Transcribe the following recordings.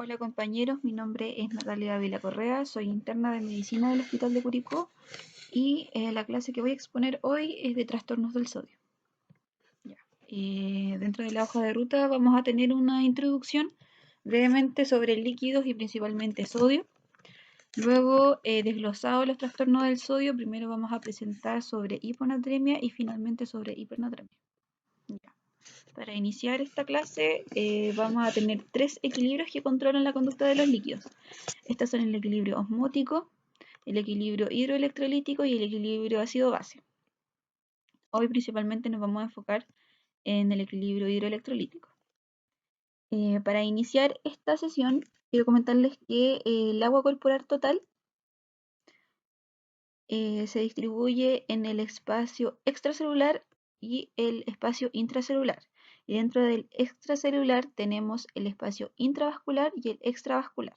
Hola compañeros, mi nombre es Natalia Ávila Correa, soy interna de medicina del Hospital de Curicó y la clase que voy a exponer hoy es de trastornos del sodio. Ya. Dentro de la hoja de ruta vamos a tener una introducción brevemente sobre líquidos y principalmente sodio. Luego, desglosados los trastornos del sodio, primero vamos a presentar sobre hiponatremia y finalmente sobre hipernatremia. Ya. Para iniciar esta clase vamos a tener tres equilibrios que controlan la conducta de los líquidos. Estos son el equilibrio osmótico, el equilibrio hidroelectrolítico y el equilibrio ácido-base. Hoy principalmente nos vamos a enfocar en el equilibrio hidroelectrolítico. Para iniciar esta sesión, quiero comentarles que el agua corporal total se distribuye en el espacio extracelular y el espacio intracelular. Y dentro del extracelular tenemos el espacio intravascular y el extravascular.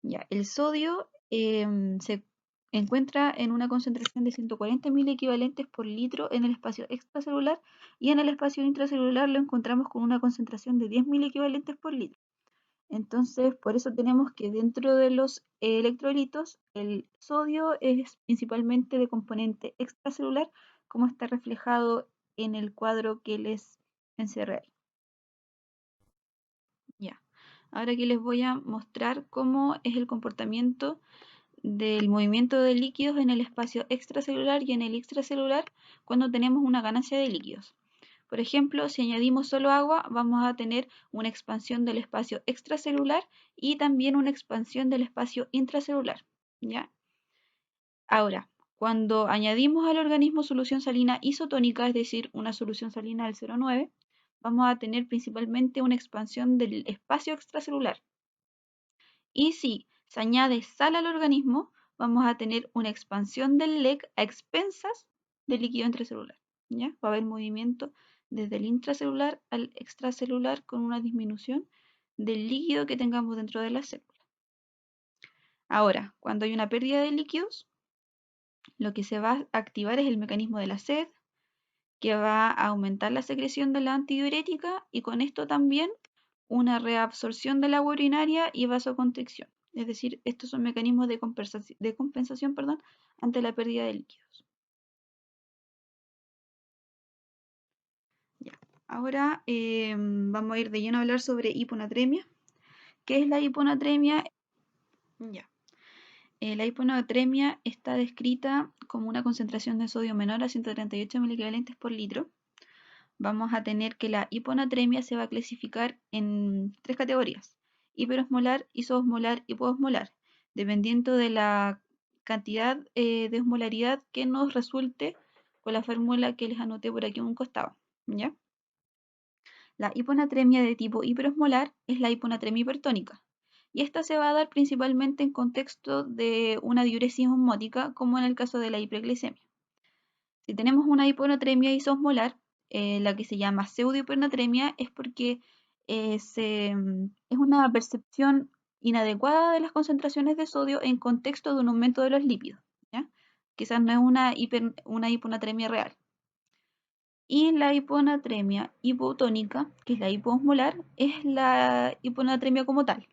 Ya, el sodio se encuentra en una concentración de 140.000 equivalentes por litro en el espacio extracelular y en el espacio intracelular lo encontramos con una concentración de 10.000 equivalentes por litro. Entonces, por eso tenemos que dentro de los electrolitos, el sodio es principalmente de componente extracelular, como está reflejado en el cuadro que les encerré ahí. Ya. Ahora aquí les voy a mostrar cómo es el comportamiento del movimiento de líquidos en el espacio extracelular y en el extracelular cuando tenemos una ganancia de líquidos. Por ejemplo, si añadimos solo agua, vamos a tener una expansión del espacio extracelular y también una expansión del espacio intracelular, ¿ya? Ahora, cuando añadimos al organismo solución salina isotónica, es decir, una solución salina del 0,9, vamos a tener principalmente una expansión del espacio extracelular. Y si se añade sal al organismo, vamos a tener una expansión del LEC a expensas del líquido intracelular, ¿ya? Va a haber movimiento desde el intracelular al extracelular con una disminución del líquido que tengamos dentro de la célula. Ahora, cuando hay una pérdida de líquidos, lo que se va a activar es el mecanismo de la sed, que va a aumentar la secreción de la antidiurética y con esto también una reabsorción del agua urinaria y vasoconstricción. Es decir, estos son mecanismos de compensación, ante la pérdida de líquidos. Ya. Ahora vamos a ir de lleno a hablar sobre hiponatremia. ¿Qué es la hiponatremia? Ya. La hiponatremia está descrita como una concentración de sodio menor a 138 miliequivalentes por litro. Vamos a tener que la hiponatremia se va a clasificar en tres categorías: hiperosmolar, isoosmolar y pososmolar, dependiendo de la cantidad de osmolaridad que nos resulte con la fórmula que les anoté por aquí a un costado, ¿ya? La hiponatremia de tipo hiperosmolar es la hiponatremia hipertónica, y esta se va a dar principalmente en contexto de una diuresis osmótica, como en el caso de la hiperglicemia. Si tenemos una hiponatremia isosmolar, la que se llama pseudohiponatremia, es porque es una percepción inadecuada de las concentraciones de sodio en contexto de un aumento de los lípidos, ¿ya? Quizás no es una hiponatremia real. Y la hiponatremia hipotónica, que es la hipoosmolar, es la hiponatremia como tal.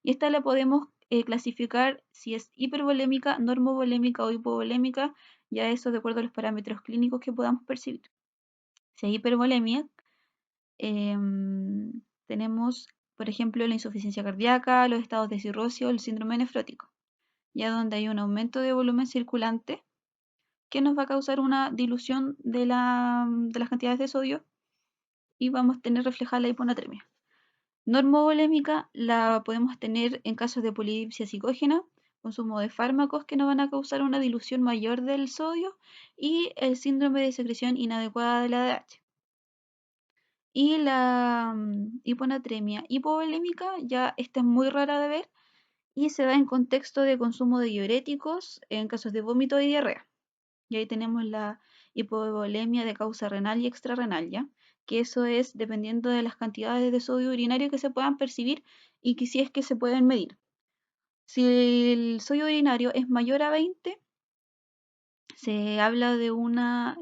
Y esta la podemos clasificar si es hipervolémica, normovolémica o hipovolémica, ya eso de acuerdo a los parámetros clínicos que podamos percibir. Si es hipervolemia, tenemos, por ejemplo, la insuficiencia cardíaca, los estados de cirrosis o el síndrome nefrótico, ya donde hay un aumento de volumen circulante que nos va a causar una dilución de las cantidades de sodio y vamos a tener reflejada la hiponatremia. Normovolémica la podemos tener en casos de polidipsia psicógena, consumo de fármacos que nos van a causar una dilución mayor del sodio y el síndrome de secreción inadecuada de la ADH. Y la hiponatremia hipovolémica, ya esta es muy rara de ver y se da en contexto de consumo de diuréticos en casos de vómito y diarrea. Y ahí tenemos la hipovolemia de causa renal y extrarrenal, ¿ya? Que eso es dependiendo de las cantidades de sodio urinario que se puedan percibir y que si es que se pueden medir. Si el sodio urinario es mayor a 20, se habla de una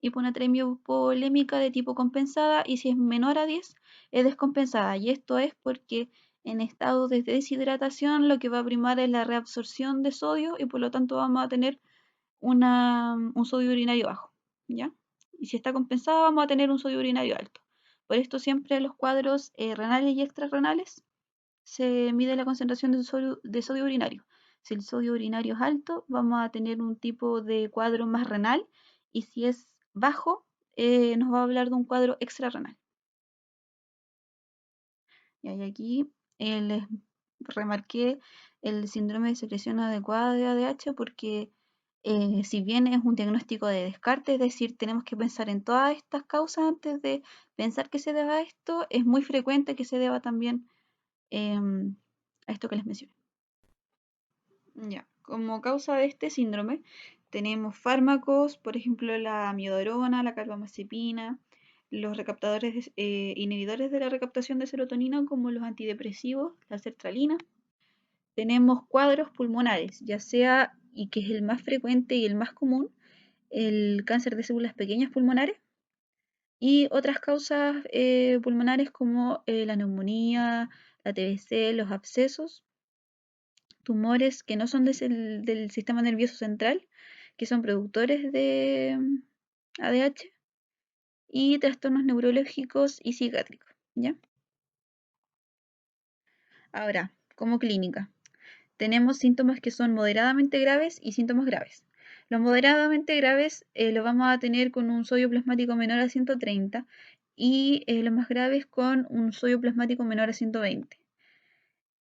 hiponatremia hipovolémica de tipo compensada, y si es menor a 10 es descompensada, y esto es porque En estado de deshidratación lo que va a primar es la reabsorción de sodio y por lo tanto vamos a tener un sodio urinario bajo, ¿ya? Y si está compensada vamos a tener un sodio urinario alto. Por esto siempre en los cuadros renales y extrarrenales se mide la concentración de sodio urinario. Si el sodio urinario es alto, vamos a tener un tipo de cuadro más renal y si es bajo, nos va a hablar de un cuadro extrarrenal. Y aquí les remarqué el síndrome de secreción adecuada de ADH porque si bien es un diagnóstico de descarte, es decir, tenemos que pensar en todas estas causas antes de pensar que se deba a esto, es muy frecuente que se deba también a esto que les mencioné. Ya, como causa de este síndrome tenemos fármacos, por ejemplo la amiodarona, la carbamazepina, los inhibidores de la recaptación de serotonina como los antidepresivos, la sertralina. Tenemos cuadros pulmonares, ya sea, y que es el más frecuente y el más común, el cáncer de células pequeñas pulmonares y otras causas pulmonares como la neumonía, la TBC, los abscesos, tumores que no son del sistema nervioso central, que son productores de ADH, y trastornos neurológicos y psiquiátricos, ¿ya? Ahora, como clínica, tenemos síntomas que son moderadamente graves y síntomas graves. Los moderadamente graves los vamos a tener con un sodio plasmático menor a 130 y los más graves con un sodio plasmático menor a 120.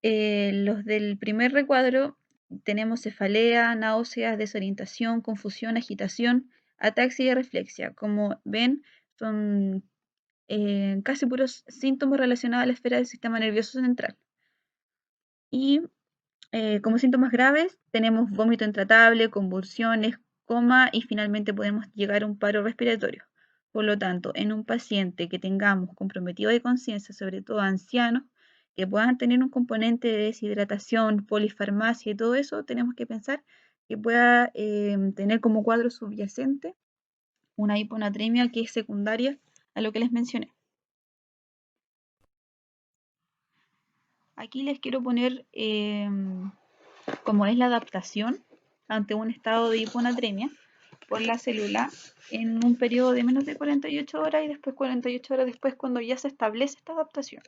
Los del primer recuadro tenemos cefalea, náuseas, desorientación, confusión, agitación, ataxia y reflexia. Como ven, son casi puros síntomas relacionados a la esfera del sistema nervioso central. Y como síntomas graves tenemos vómito intratable, convulsiones, coma y finalmente podemos llegar a un paro respiratorio. Por lo tanto, en un paciente que tengamos comprometido de conciencia, sobre todo ancianos, que puedan tener un componente de deshidratación, polifarmacia y todo eso, tenemos que pensar que pueda tener como cuadro subyacente una hiponatremia que es secundaria a lo que les mencioné. Aquí les quiero poner cómo es la adaptación ante un estado de hiponatremia por la célula en un periodo de menos de 48 horas y después 48 horas después cuando ya se establece esta adaptación.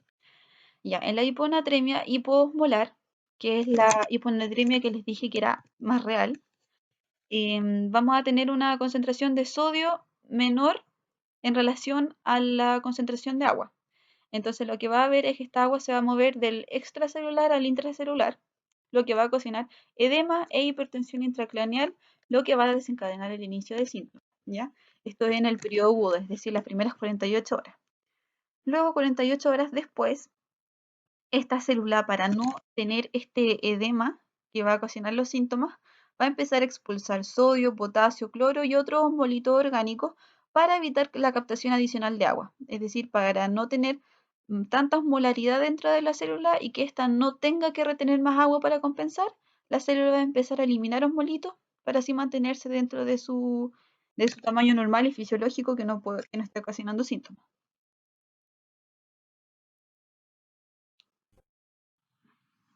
Ya, en la hiponatremia hiposmolar, que es la hiponatremia que les dije que era más real, vamos a tener una concentración de sodio menor en relación a la concentración de agua. Entonces lo que va a haber es que esta agua se va a mover del extracelular al intracelular, lo que va a ocasionar edema e hipertensión intracraneal, lo que va a desencadenar el inicio de síntomas, ¿ya? Esto es en el periodo agudo, es decir, las primeras 48 horas. Luego, 48 horas después, esta célula, para no tener este edema que va a ocasionar los síntomas, va a empezar a expulsar sodio, potasio, cloro y otros molitos orgánicos para evitar la captación adicional de agua. Es decir, para no tener tanta osmolaridad dentro de la célula y que ésta no tenga que retener más agua para compensar, la célula va a empezar a eliminar osmolitos para así mantenerse dentro de su tamaño normal y fisiológico que no esté ocasionando síntomas.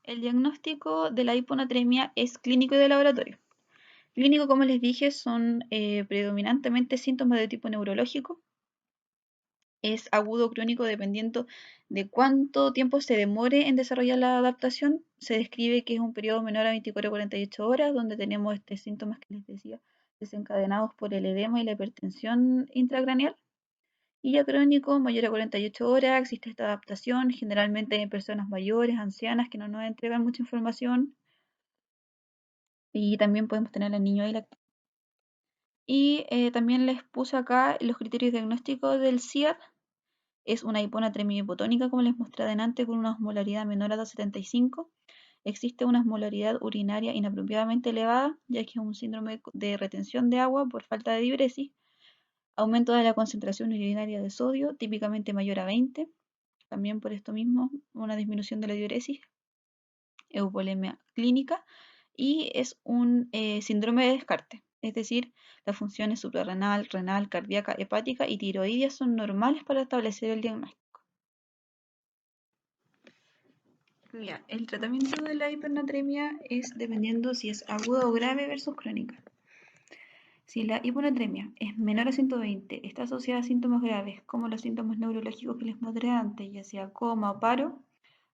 El diagnóstico de la hiponatremia es clínico y de laboratorio. Clínico, como les dije, son predominantemente síntomas de tipo neurológico. Es agudo o crónico dependiendo de cuánto tiempo se demore en desarrollar la adaptación. Se describe que es un periodo menor a 24 a 48 horas, donde tenemos estos síntomas que les decía, desencadenados por el edema y la hipertensión intracraneal. Y ya crónico, mayor a 48 horas, existe esta adaptación, generalmente en personas mayores, ancianas, que no nos entregan mucha información. Y también podemos tener al niño ahí lactante. Y también les puse acá los criterios diagnósticos del CIAD. Es una hiponatremia hipotónica, como les mostré adelante, con una osmolaridad menor a 2,75. Existe una osmolaridad urinaria inapropiadamente elevada, ya que es un síndrome de retención de agua por falta de diuresis. Aumento de la concentración urinaria de sodio, típicamente mayor a 20. También por esto mismo, una disminución de la diuresis, eupolemia clínica, y es un síndrome de descarte. Es decir, las funciones suprarrenal, renal, cardíaca, hepática y tiroides son normales para establecer el diagnóstico. Ya, el tratamiento de la hipernatremia es dependiendo si es aguda o grave versus crónica. Si la hiponatremia es menor a 120, está asociada a síntomas graves, como los síntomas neurológicos que les mostré antes, ya sea coma o paro.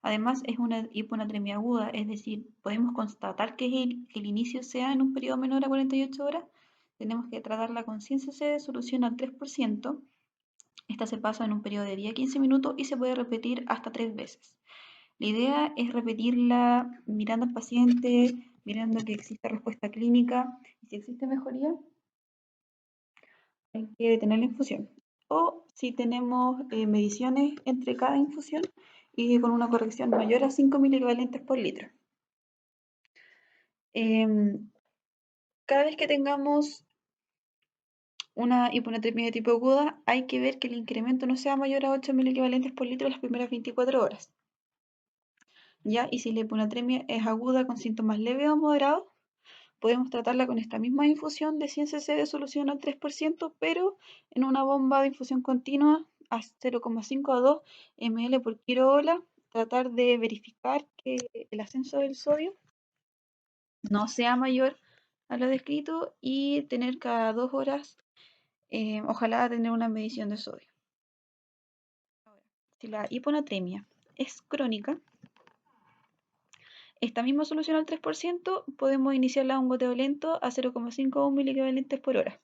Además, es una hiponatremia aguda, es decir, podemos constatar que el inicio sea en un periodo menor a 48 horas. Tenemos que tratarla con ciencia C de solución al 3%. Esta se pasa en un periodo de 10 a 15 minutos y se puede repetir hasta 3 veces. La idea es repetirla mirando al paciente, mirando que exista respuesta clínica y si existe mejoría, hay que detener la infusión. O si tenemos mediciones entre cada infusión y con una corrección mayor a 5 milivalentes por litro. Cada vez que tengamos una hiponatremia de tipo aguda, hay que ver que el incremento no sea mayor a 8 miliequivalentes por litro en las primeras 24 horas. ¿Ya? Y si la hiponatremia es aguda con síntomas leves o moderados, podemos tratarla con esta misma infusión de 100 cc de solución al 3%, pero en una bomba de infusión continua a 0,5 a 2 ml por kilo hora. Tratar de verificar que el ascenso del sodio no sea mayor a lo descrito y tener cada 2 horas, ojalá tener una medición de sodio. Ahora, si la hiponatremia es crónica, esta misma solución al 3% podemos iniciarla a un goteo lento a 0,5 miliequivalentes por hora.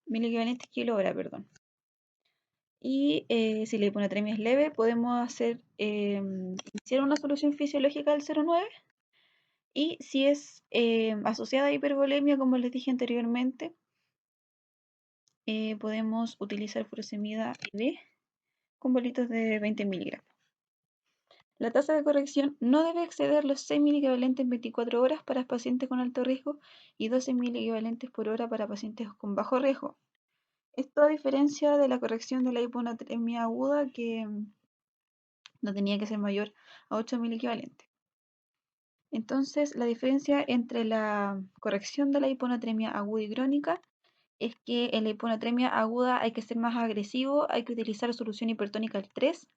Miliequivalentes kilo hora, perdón. Y si la hiponatremia es leve, podemos iniciar una solución fisiológica al 0,9. Y si es asociada a hipervolemia, como les dije anteriormente, podemos utilizar furosemida IV con bolitos de 20 miligramos. La tasa de corrección no debe exceder los 6 miliequivalentes en 24 horas para pacientes con alto riesgo y 12 miliequivalentes por hora para pacientes con bajo riesgo. Esto a diferencia de la corrección de la hiponatremia aguda, que no tenía que ser mayor a 8 miliequivalentes. Entonces, la diferencia entre la corrección de la hiponatremia aguda y crónica es que en la hiponatremia aguda hay que ser más agresivo, hay que utilizar solución hipertónica al 3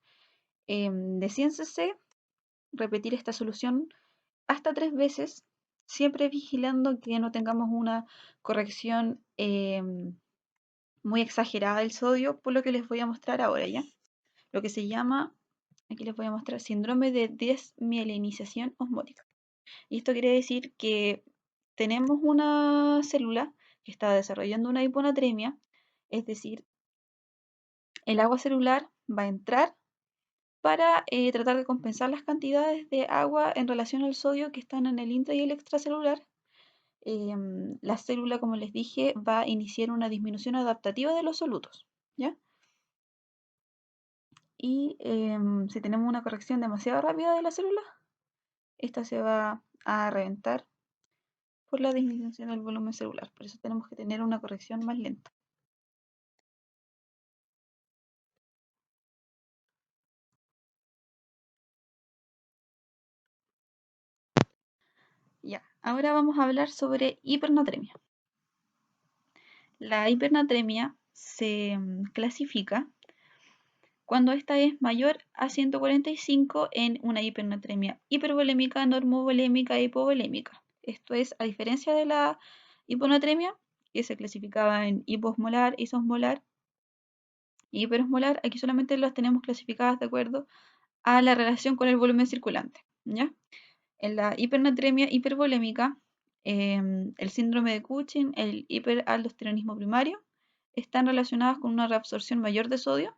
de 100 cc, repetir esta solución hasta 3 veces, siempre vigilando que no tengamos una corrección muy exagerada del sodio, por lo que les voy a mostrar ahora, ¿ya? Lo que se llama, aquí les voy a mostrar, síndrome de desmielinización osmótica. Y esto quiere decir que tenemos una célula que está desarrollando una hiponatremia, es decir, el agua celular va a entrar para tratar de compensar las cantidades de agua en relación al sodio que están en el intra y el extracelular. La célula, como les dije, va a iniciar una disminución adaptativa de los solutos, ¿ya? Y si tenemos una corrección demasiado rápida de la célula, esta se va a reventar por la disminución del volumen celular. Por eso tenemos que tener una corrección más lenta. Ya, ahora vamos a hablar sobre hipernatremia. La hipernatremia se clasifica cuando esta es mayor a 145 en una hipernatremia hipervolémica, normovolémica e hipovolémica. Esto es, a diferencia de la hiponatremia, que se clasificaba en hiposmolar, isosmolar y hiperosmolar, aquí solamente las tenemos clasificadas de acuerdo a la relación con el volumen circulante, ¿ya? En la hipernatremia hipervolémica, el síndrome de Cushing, el hiperaldosteronismo primario, están relacionados con una reabsorción mayor de sodio,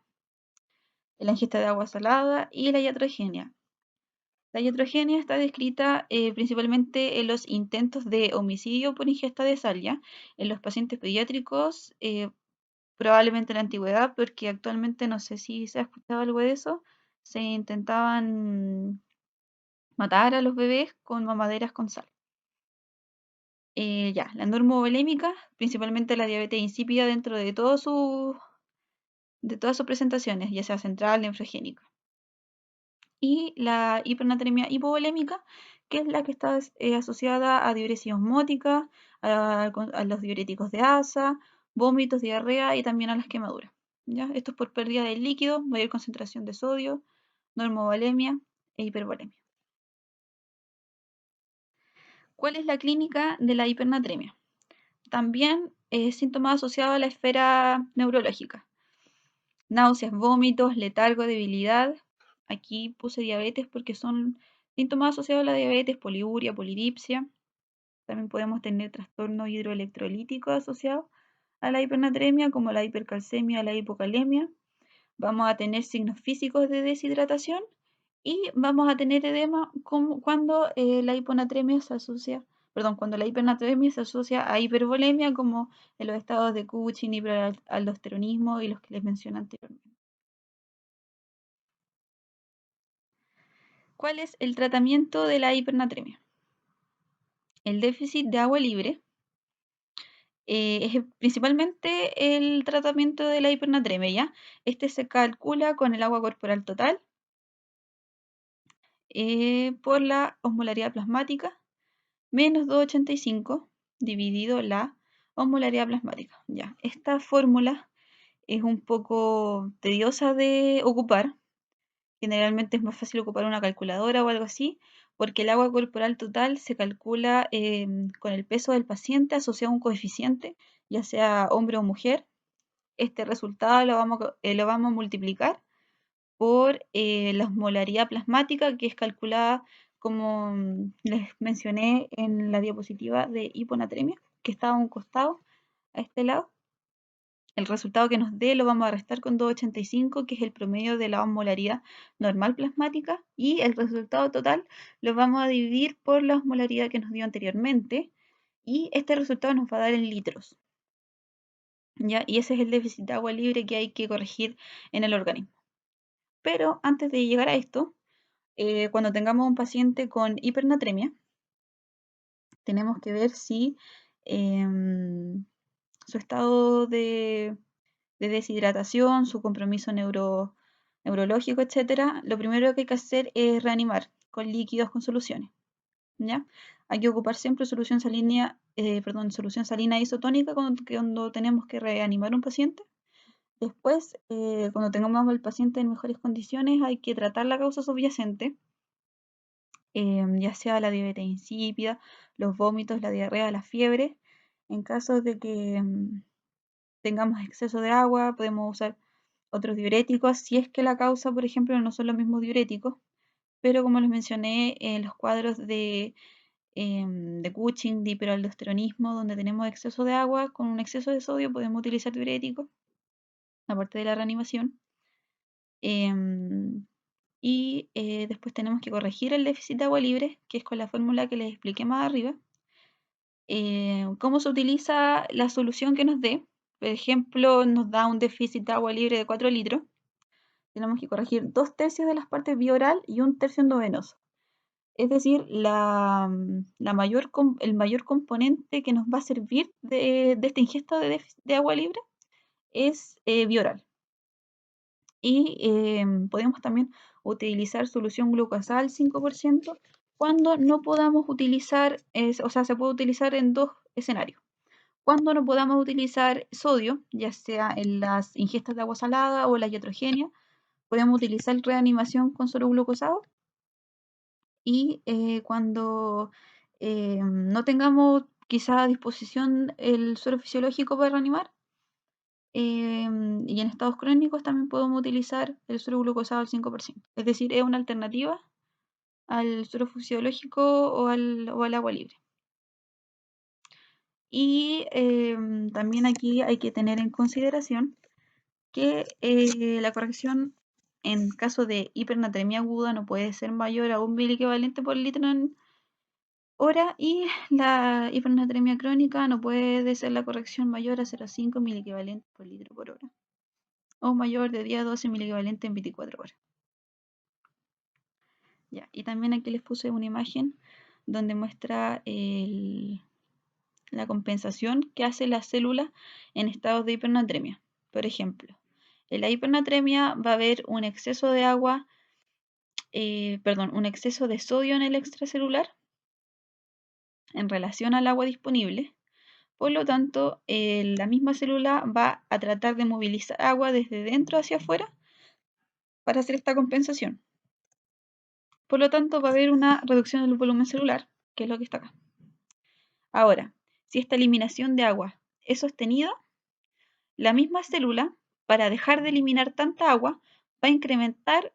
la ingesta de agua salada y la iatrogenia. La iatrogenia está descrita principalmente en los intentos de homicidio por ingesta de sal, ¿ya? En los pacientes pediátricos, probablemente en la antigüedad, porque actualmente no sé si se ha escuchado algo de eso, se intentaban matar a los bebés con mamaderas con sal. Ya, la normovolémica, principalmente la diabetes insípida dentro de todas sus presentaciones, ya sea central, nefrogénica. Y la hipernatremia hipovolémica, que es la que está asociada a diuresis osmótica, a los diuréticos de asa, vómitos, diarrea y también a las quemaduras. ¿Ya? Esto es por pérdida de líquido, mayor concentración de sodio, normovolemia e hipervolemia. ¿Cuál es la clínica de la hipernatremia? También síntomas asociados a la esfera neurológica. Náuseas, vómitos, letargo, debilidad. Aquí puse diabetes porque son síntomas asociados a la diabetes, poliuria, polidipsia. También podemos tener trastornos hidroelectrolíticos asociados a la hipernatremia, como la hipercalcemia, la hipocalemia. Vamos a tener signos físicos de deshidratación y vamos a tener edema cuando la hiponatremia se asocia, perdón, cuando la hipernatremia se asocia a hipervolemia, como en los estados de Cushing, hiperaldosteronismo y los que les mencioné anteriormente. ¿Cuál es el tratamiento de la hipernatremia? El déficit de agua libre es principalmente el tratamiento de la hipernatremia, ¿ya? Este se calcula con el agua corporal total por la osmolaridad plasmática menos 2,85 dividido la osmolaridad plasmática. Ya, esta fórmula es un poco tediosa de ocupar. Generalmente es más fácil ocupar una calculadora o algo así, porque el agua corporal total se calcula con el peso del paciente asociado a un coeficiente, ya sea hombre o mujer. Este resultado lo vamos a multiplicar por la osmolaridad plasmática, que es calculada como les mencioné en la diapositiva de hiponatremia, que está a un costado, a este lado. El resultado que nos dé lo vamos a restar con 2,85, que es el promedio de la osmolaridad normal plasmática, y el resultado total lo vamos a dividir por la osmolaridad que nos dio anteriormente, y este resultado nos va a dar en litros. ¿Ya? Y ese es el déficit de agua libre que hay que corregir en el organismo. Pero antes de llegar a esto, cuando tengamos un paciente con hipernatremia, tenemos que ver si su estado de deshidratación, su compromiso neurológico, etcétera, lo primero que hay que hacer es reanimar con líquidos, con soluciones. ¿Ya? Hay que ocupar siempre solución salina isotónica cuando tenemos que reanimar un paciente. Después, cuando tengamos al paciente en mejores condiciones, hay que tratar la causa subyacente, ya sea la diabetes insípida, los vómitos, la diarrea, la fiebre. En caso de que tengamos exceso de agua, podemos usar otros diuréticos, si es que la causa, por ejemplo, no son los mismos diuréticos, pero como les mencioné, en los cuadros de Cushing, de hiperaldosteronismo, donde tenemos exceso de agua, con un exceso de sodio podemos utilizar diuréticos, aparte de la reanimación. Y después tenemos que corregir el déficit de agua libre, que es con la fórmula que les expliqué más arriba. ¿Cómo se utiliza la solución que nos dé? Por ejemplo, nos da un déficit de agua libre de 4 litros. Tenemos que corregir 2/3 de las partes vía oral y 1/3 endovenoso. Es decir, el mayor componente que nos va a servir de esta ingesta de agua libre es vía oral. Y podemos también utilizar solución glucosal 5% cuando no podamos utilizar, o sea, se puede utilizar en dos escenarios. Cuando no podamos utilizar sodio, ya sea en las ingestas de agua salada o la iatrogenia, podemos utilizar reanimación con suero glucosado. Y cuando no tengamos quizá a disposición el suero fisiológico para reanimar, y en estados crónicos también podemos utilizar el suero glucosado al 5%. Es decir, es una alternativa al suero fisiológico o al agua libre. Y también aquí hay que tener en consideración que la corrección en caso de hipernatremia aguda no puede ser mayor a 1 miliequivalente por litro en hora, y la hipernatremia crónica no puede ser la corrección mayor a 0,5 miliequivalentes por litro por hora, o mayor de 10 a 12 miliequivalentes en 24 horas. Ya, y también aquí les puse una imagen donde muestra la compensación que hace la célula en estados de hipernatremia. Por ejemplo, en la hipernatremia va a haber un exceso de agua, un exceso de sodio en el extracelular en relación al agua disponible. Por lo tanto, la misma célula va a tratar de movilizar agua desde dentro hacia afuera para hacer esta compensación. Por lo tanto, va a haber una reducción del volumen celular, que es lo que está acá. Ahora, si esta eliminación de agua es sostenida, la misma célula, para dejar de eliminar tanta agua, va a incrementar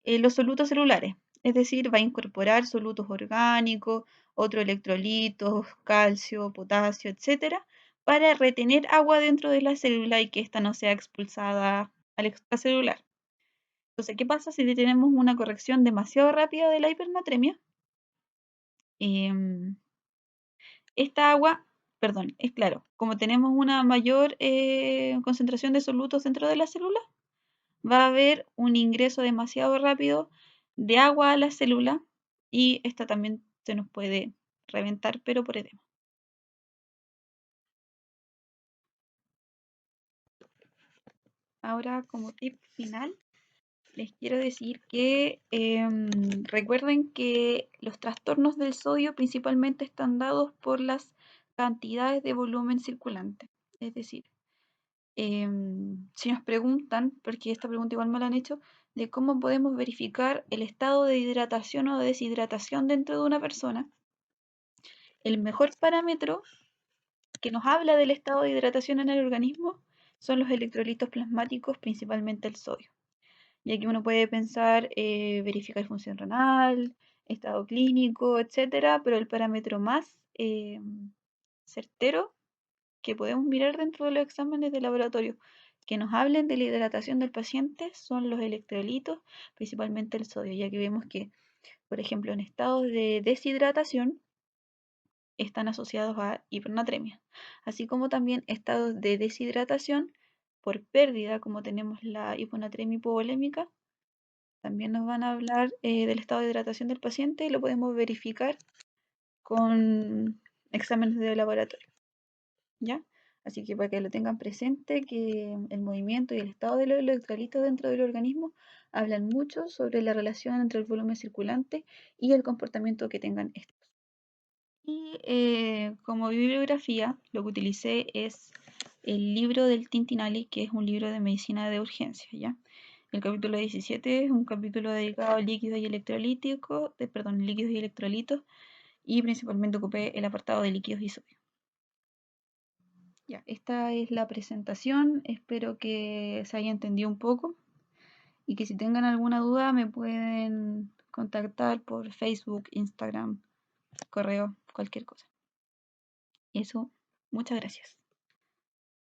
los solutos celulares, es decir, va a incorporar solutos orgánicos, otros electrolitos, calcio, potasio, etcétera, para retener agua dentro de la célula y que ésta no sea expulsada al extracelular. Entonces, ¿qué pasa si tenemos una corrección demasiado rápida de la hipernatremia? Em, Esta agua, perdón, es claro, como tenemos una mayor concentración de solutos dentro de la célula, va a haber un ingreso demasiado rápido de agua a la célula y esta también se nos puede reventar, pero por edema. Ahora, como tip final, les quiero decir que recuerden que los trastornos del sodio principalmente están dados por las cantidades de volumen circulante. Es decir, si nos preguntan, porque esta pregunta igual me la han hecho, de cómo podemos verificar el estado de hidratación o de deshidratación dentro de una persona, el mejor parámetro que nos habla del estado de hidratación en el organismo son los electrolitos plasmáticos, principalmente el sodio. Y aquí uno puede pensar, verificar función renal, estado clínico, etcétera, pero el parámetro más certero que podemos mirar dentro de los exámenes de laboratorio que nos hablen de la hidratación del paciente son los electrolitos, principalmente el sodio, ya que vemos que, por ejemplo, en estados de deshidratación están asociados a hipernatremia, así como también estados de deshidratación por pérdida, como tenemos la hiponatremia hipovolémica, también nos van a hablar del estado de hidratación del paciente y lo podemos verificar con exámenes de laboratorio. ¿Ya? Así que para que lo tengan presente, que el movimiento y el estado de los electrolitos dentro del organismo hablan mucho sobre la relación entre el volumen circulante y el comportamiento que tengan estos. Y como bibliografía, lo que utilicé es el libro del Tintinali, que es un libro de medicina de urgencia, ¿ya? El capítulo 17 es un capítulo dedicado a líquidos y electrolíticos, perdón, líquidos y electrolitos, y principalmente ocupé el apartado de líquidos y sodio. Ya, esta es la presentación. Espero que se haya entendido un poco y que si tengan alguna duda me pueden contactar por Facebook, Instagram, correo, cualquier cosa. Eso, muchas gracias.